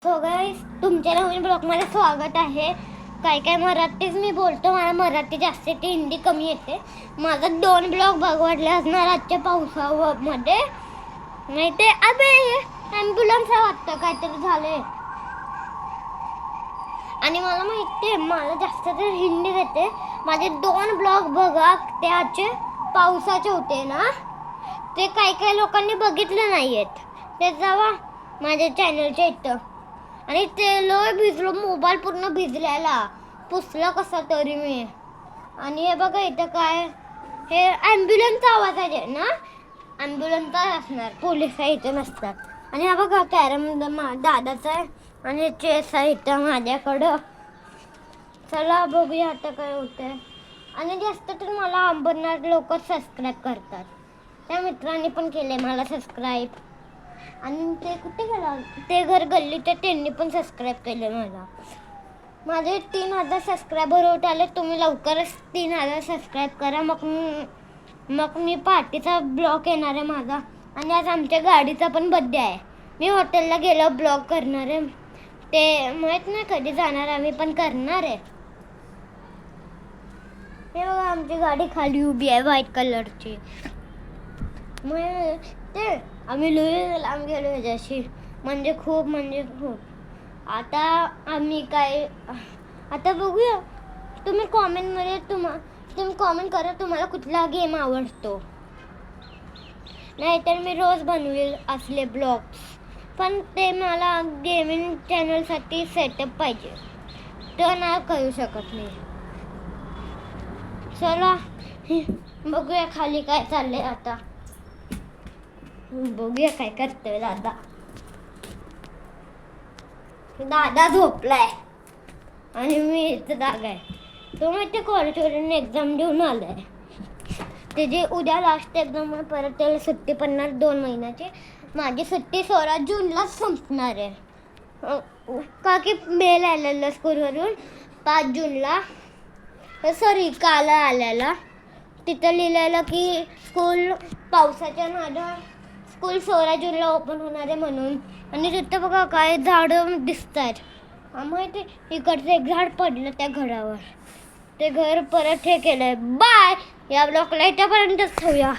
So guys, तुमच्या नवीन ब्लॉगमध्ये स्वागत आहे. काय मराठीच मी बोलतो, मला मराठी जास्त येते, हिंदी कमी येते. माझा 2 ब्लॉग बघवले असणार आजच्या पावसामध्ये. नाही ते अबे ॲम्ब्युलन्स वाटतं काहीतरी झाले. आणि मला माहिती आहे, मला जास्त तर हिंदी येते. माझे 2 ब्लॉग बघा, ते आजचे पावसाचे होते ना, ते काही लोकांनी बघितले नाही आहेत. ते जावा माझ्या चॅनलच्या इथं. आणि ते लय भिजलो, मोबाईल पूर्ण भिजलेला, पुसला कसा तरी मी. आणि हे बघा इथं काय, हे ॲम्ब्युलन्सचा आवाज आहे ना, ॲम्ब्युलन्सचा असणार, पोलीस इथं नसतात. आणि हा बघा कॅरम दादाचा आहे आणि चेस आहे इथं माझ्याकडं. चला बघूया आता काय होतंय. आणि जास्त तर मला अंबरनाथ लोक सबस्क्राईब करतात. त्या मित्रांनी पण केले मला सबस्क्राईब. आणि ते कुठे गेला, ते घर गल्लीचे, त्यांनी पण सबस्क्राईब केले मला. माझे 3000 सबस्क्रायबर होत आले. तुम्ही लवकरच 3000 सबस्क्राईब करा. मग मी पार्टीचा ब्लॉग येणार आहे माझा. आणि आज आमच्या गाडीचा पण बड्डे आहे. मी हॉटेलला गेलो ब्लॉग करणार आहे. ते माहीत नाही कधी जाणार, आम्ही पण करणार आहे. हे बघा आमची गाडी खाली उभी आहे व्हाईट कलरची. मग ते आम्ही लांब गेलो ह्याच्याशी, म्हणजे खूप. आता आम्ही काय, आता बघूया. तुम्ही कॉमेंटमध्ये तुम्ही कॉमेंट करा तुम्हाला कुठला गेम आवडतो. नाहीतर मी रोज बनवेल असले ब्लॉग्स. पण ते मला गेमिंग चॅनलसाठी सेटअप पाहिजे, तर नाही करू शकत मी. चला बघूया खाली काय चाललंय आता. बघूया काय करतोय दादा. दादा झोपलाय आणि मी इथं जागा आहे. तो माहिती कॉलेजवरून एक्झाम देऊन आलाय. त्याची उद्या लास्ट एक्झाम आहे, परत त्याला सुट्टी पडणार 2 महिन्याची. माझी सुट्टी 16 जूनला संपणार आहे. का की मेल आलेला स्कूलवरून 5 जूनला, सॉरी काल आलेला. तिथं लिहिलेलं की स्कूल पावसाच्या नादात स्कूल 16 जूनला ओपन होणार आहे म्हणून. आणि तिथं बघा काय झाडं दिसत आहेत. माहिती इकडचं एक झाड पडलं त्या घरावर. ते घर परत हे केलंय. बाय. या ब्लॉगला इथपर्यंतच ठेवूया.